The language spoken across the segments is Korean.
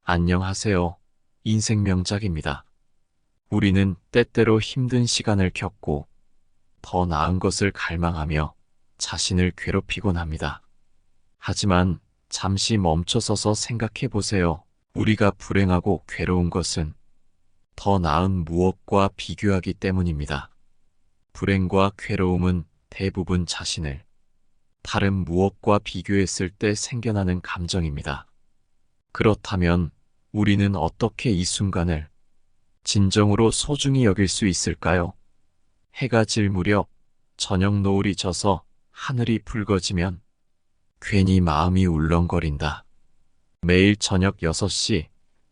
안녕하세요. 인생 명작입니다. 우리는 때때로 힘든 시간을 겪고 더 나은 것을 갈망하며 자신을 괴롭히곤 합니다. 하지만 잠시 멈춰서서 생각해 보세요. 우리가 불행하고 괴로운 것은 더 나은 무엇과 비교하기 때문입니다. 불행과 괴로움은 대부분 자신을 다른 무엇과 비교했을 때 생겨나는 감정입니다. 그렇다면 우리는 어떻게 이 순간을 진정으로 소중히 여길 수 있을까요? 해가 질 무렵 저녁 노을이 져서 하늘이 붉어지면 괜히 마음이 울렁거린다. 매일 저녁 6시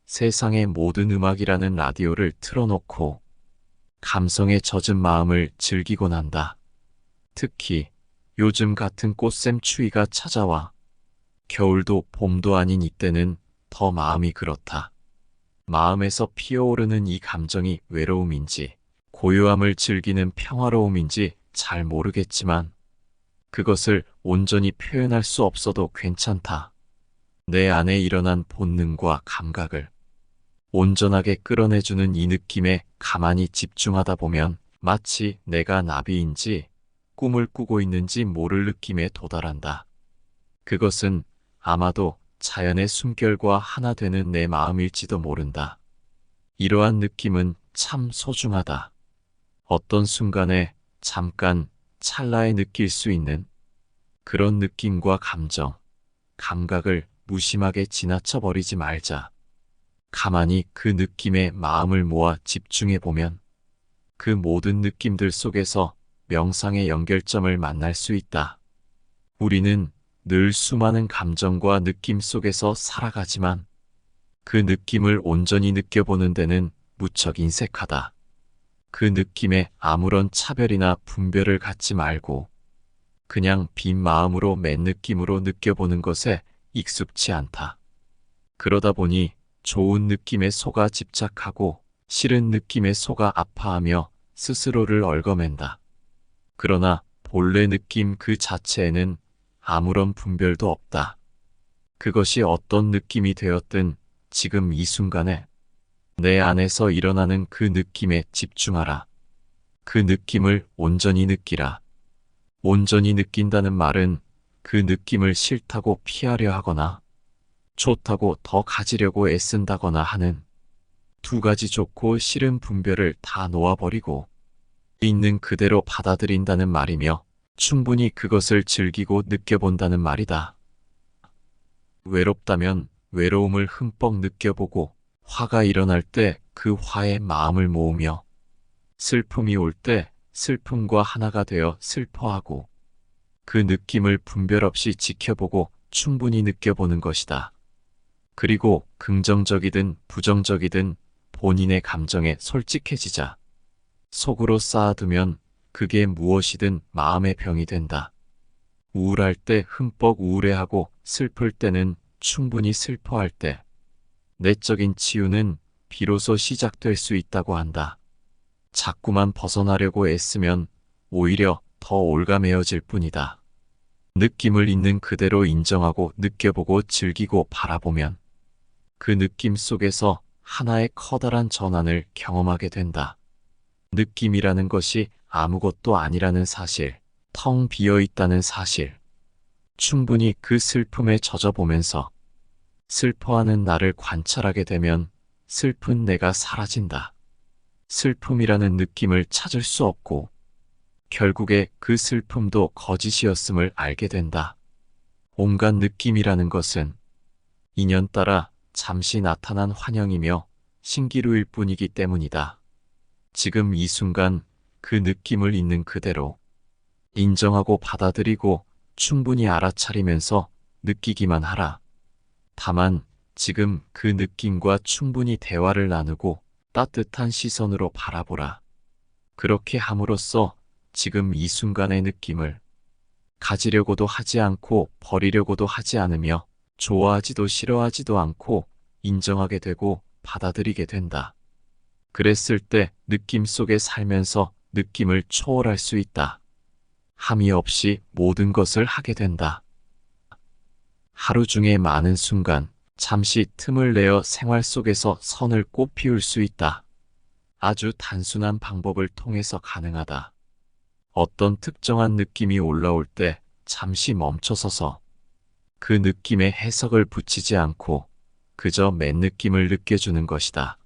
세상의 모든 음악이라는 라디오를 틀어놓고 감성에 젖은 마음을 즐기곤 한다. 특히 요즘 같은 꽃샘 추위가 찾아와 겨울도 봄도 아닌 이때는 더 마음이 그렇다. 마음에서 피어오르는 이 감정이 외로움인지 고요함을 즐기는 평화로움인지 잘 모르겠지만 그것을 온전히 표현할 수 없어도 괜찮다. 내 안에 일어난 본능과 감각을 온전하게 끌어내주는 이 느낌에 가만히 집중하다 보면 마치 내가 나비인지 꿈을 꾸고 있는지 모를 느낌에 도달한다. 그것은 아마도 자연의 숨결과 하나 되는 내 마음일지도 모른다. 이러한 느낌은 참 소중하다. 어떤 순간에 잠깐 찰나에 느낄 수 있는 그런 느낌과 감정, 감각을 무심하게 지나쳐 버리지 말자. 가만히 그 느낌에 마음을 모아 집중해 보면 그 모든 느낌들 속에서 명상의 연결점을 만날 수 있다. 우리는 늘 수많은 감정과 느낌 속에서 살아가지만 그 느낌을 온전히 느껴보는 데는 무척 인색하다. 그 느낌에 아무런 차별이나 분별을 갖지 말고 그냥 빈 마음으로 맨 느낌으로 느껴보는 것에 익숙치 않다. 그러다 보니 좋은 느낌에 속아 집착하고 싫은 느낌에 속아 아파하며 스스로를 얽어맨다. 그러나 본래 느낌 그 자체에는 아무런 분별도 없다. 그것이 어떤 느낌이 되었든 지금 이 순간에 내 안에서 일어나는 그 느낌에 집중하라. 그 느낌을 온전히 느끼라. 온전히 느낀다는 말은 그 느낌을 싫다고 피하려 하거나 좋다고 더 가지려고 애쓴다거나 하는 두 가지 좋고 싫은 분별을 다 놓아버리고 있는 그대로 받아들인다는 말이며 충분히 그것을 즐기고 느껴본다는 말이다. 외롭다면 외로움을 흠뻑 느껴보고 화가 일어날 때 그 화에 마음을 모으며 슬픔이 올 때 슬픔과 하나가 되어 슬퍼하고 그 느낌을 분별 없이 지켜보고 충분히 느껴보는 것이다. 그리고 긍정적이든 부정적이든 본인의 감정에 솔직해지자. 속으로 쌓아두면 그게 무엇이든 마음의 병이 된다. 우울할 때 흠뻑 우울해하고 슬플 때는 충분히 슬퍼할 때 내적인 치유는 비로소 시작될 수 있다고 한다. 자꾸만 벗어나려고 애쓰면 오히려 더 올가매어질 뿐이다. 느낌을 있는 그대로 인정하고 느껴보고 즐기고 바라보면 그 느낌 속에서 하나의 커다란 전환을 경험하게 된다. 느낌이라는 것이 아무것도 아니라는 사실, 텅 비어 있다는 사실, 충분히 그 슬픔에 젖어보면서 슬퍼하는 나를 관찰하게 되면 슬픈 내가 사라진다. 슬픔이라는 느낌을 찾을 수 없고 결국에 그 슬픔도 거짓이었음을 알게 된다. 온갖 느낌이라는 것은 인연 따라 잠시 나타난 환영이며 신기루일 뿐이기 때문이다. 지금 이 순간 그 느낌을 있는 그대로 인정하고 받아들이고 충분히 알아차리면서 느끼기만 하라. 다만 지금 그 느낌과 충분히 대화를 나누고 따뜻한 시선으로 바라보라. 그렇게 함으로써 지금 이 순간의 느낌을 가지려고도 하지 않고 버리려고도 하지 않으며 좋아하지도 싫어하지도 않고 인정하게 되고 받아들이게 된다. 그랬을 때 느낌 속에 살면서 느낌을 초월할 수 있다. 함이 없이 모든 것을 하게 된다. 하루 중에 많은 순간 잠시 틈을 내어 생활 속에서 선을 꽃피울 수 있다. 아주 단순한 방법을 통해서 가능하다. 어떤 특정한 느낌이 올라올 때 잠시 멈춰서서 그 느낌에 해석을 붙이지 않고 그저 맨 느낌을 느껴주는 것이다.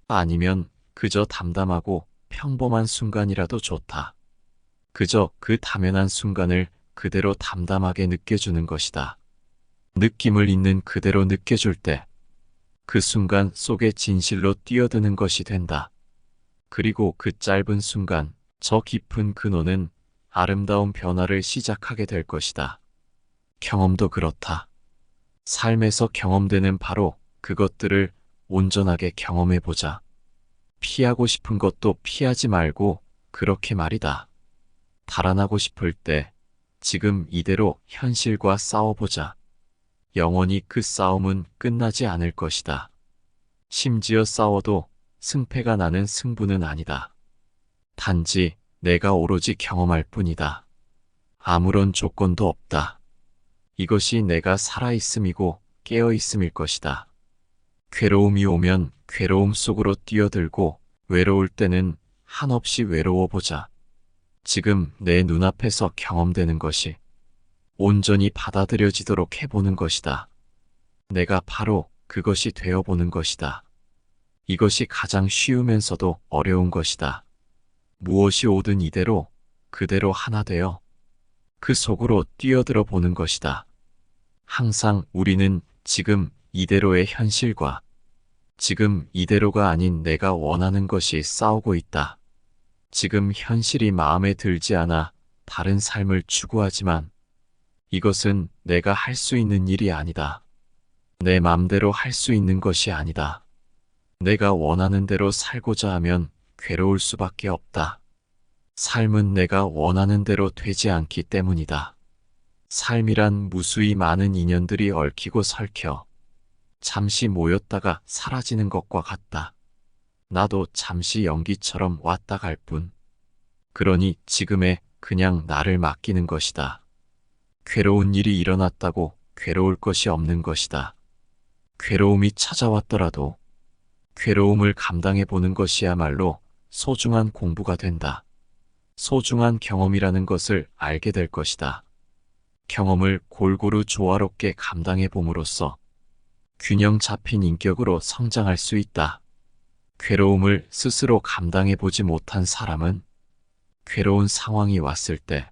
아니면 그저 담담하고 평범한 순간이라도 좋다. 그저 그 당연한 순간을 그대로 담담하게 느껴주는 것이다. 느낌을 있는 그대로 느껴줄 때 그 순간 속에 진실로 뛰어드는 것이 된다. 그리고 그 짧은 순간, 저 깊은 근원은 아름다운 변화를 시작하게 될 것이다. 경험도 그렇다. 삶에서 경험되는 바로 그것들을 온전하게 경험해보자. 피하고 싶은 것도 피하지 말고 그렇게 말이다. 달아나고 싶을 때 지금 이대로 현실과 싸워보자. 영원히 그 싸움은 끝나지 않을 것이다. 심지어 싸워도 승패가 나는 승부는 아니다. 단지 내가 오로지 경험할 뿐이다. 아무런 조건도 없다. 이것이 내가 살아있음이고 깨어있음일 것이다. 괴로움이 오면 괴로움 속으로 뛰어들고 외로울 때는 한없이 외로워보자. 지금 내 눈앞에서 경험되는 것이 온전히 받아들여지도록 해보는 것이다. 내가 바로 그것이 되어보는 것이다. 이것이 가장 쉬우면서도 어려운 것이다. 무엇이 오든 이대로, 그대로 하나 되어 그 속으로 뛰어들어 보는 것이다. 항상 우리는 지금 이대로의 현실과 지금 이대로가 아닌 내가 원하는 것이 싸우고 있다. 지금 현실이 마음에 들지 않아 다른 삶을 추구하지만 이것은 내가 할 수 있는 일이 아니다. 내 맘대로 할 수 있는 것이 아니다. 내가 원하는 대로 살고자 하면 괴로울 수밖에 없다. 삶은 내가 원하는 대로 되지 않기 때문이다. 삶이란 무수히 많은 인연들이 얽히고 설켜 잠시 모였다가 사라지는 것과 같다. 나도 잠시 연기처럼 왔다 갈 뿐. 그러니 지금에 그냥 나를 맡기는 것이다. 괴로운 일이 일어났다고 괴로울 것이 없는 것이다. 괴로움이 찾아왔더라도 괴로움을 감당해 보는 것이야말로 소중한 공부가 된다. 소중한 경험이라는 것을 알게 될 것이다. 경험을 골고루 조화롭게 감당해 봄으로써 균형 잡힌 인격으로 성장할 수 있다. 괴로움을 스스로 감당해 보지 못한 사람은 괴로운 상황이 왔을 때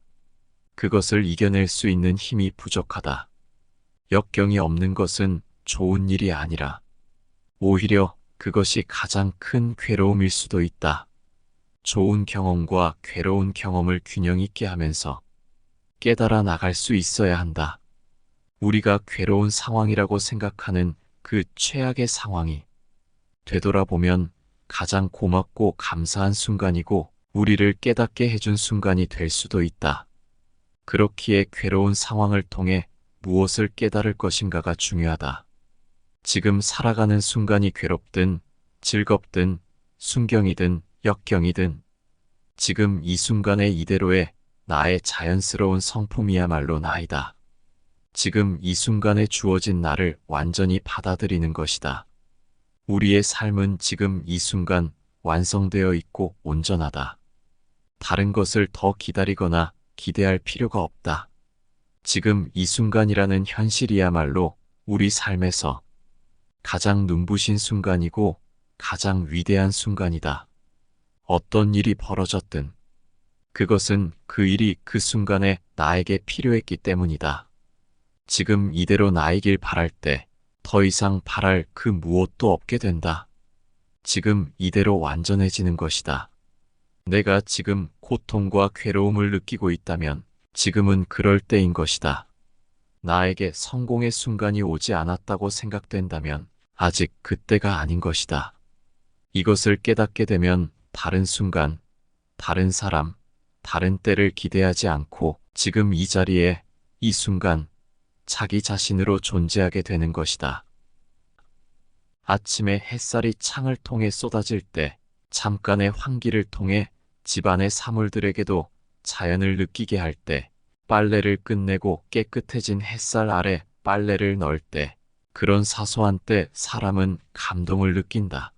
그것을 이겨낼 수 있는 힘이 부족하다. 역경이 없는 것은 좋은 일이 아니라 오히려 그것이 가장 큰 괴로움일 수도 있다. 좋은 경험과 괴로운 경험을 균형 있게 하면서 깨달아 나갈 수 있어야 한다. 우리가 괴로운 상황이라고 생각하는 그 최악의 상황이 되돌아보면 가장 고맙고 감사한 순간이고 우리를 깨닫게 해준 순간이 될 수도 있다. 그렇기에 괴로운 상황을 통해 무엇을 깨달을 것인가가 중요하다. 지금 살아가는 순간이 괴롭든 즐겁든 순경이든 역경이든 지금 이 순간의 이대로의 나의 자연스러운 성품이야말로 나이다. 지금 이 순간에 주어진 나를 완전히 받아들이는 것이다. 우리의 삶은 지금 이 순간 완성되어 있고 온전하다. 다른 것을 더 기다리거나 기대할 필요가 없다. 지금 이 순간이라는 현실이야말로 우리 삶에서 가장 눈부신 순간이고 가장 위대한 순간이다. 어떤 일이 벌어졌든 그것은 그 일이 그 순간에 나에게 필요했기 때문이다. 지금 이대로 나이길 바랄 때 더 이상 바랄 그 무엇도 없게 된다. 지금 이대로 완전해지는 것이다. 내가 지금 고통과 괴로움을 느끼고 있다면 지금은 그럴 때인 것이다. 나에게 성공의 순간이 오지 않았다고 생각된다면 아직 그때가 아닌 것이다. 이것을 깨닫게 되면 다른 순간, 다른 사람, 다른 때를 기대하지 않고 지금 이 자리에 이 순간 자기 자신으로 존재하게 되는 것이다. 아침에 햇살이 창을 통해 쏟아질 때 잠깐의 환기를 통해 집안의 사물들에게도 자연을 느끼게 할 때 빨래를 끝내고 깨끗해진 햇살 아래 빨래를 넣을 때 그런 사소한 때 사람은 감동을 느낀다.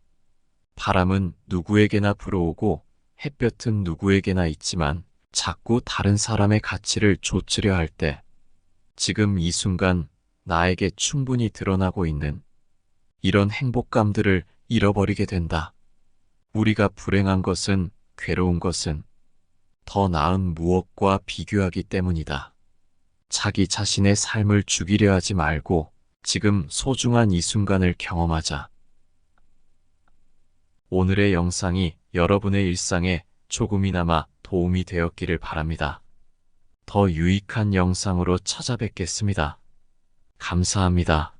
바람은 누구에게나 불어오고 햇볕은 누구에게나 있지만 자꾸 다른 사람의 가치를 좇으려 할 때, 지금 이 순간 나에게 충분히 드러나고 있는 이런 행복감들을 잃어버리게 된다. 우리가 불행한 것은, 괴로운 것은 더 나은 무엇과 비교하기 때문이다. 자기 자신의 삶을 죽이려 하지 말고 지금 소중한 이 순간을 경험하자. 오늘의 영상이 여러분의 일상에 조금이나마 도움이 되었기를 바랍니다. 더 유익한 영상으로 찾아뵙겠습니다. 감사합니다.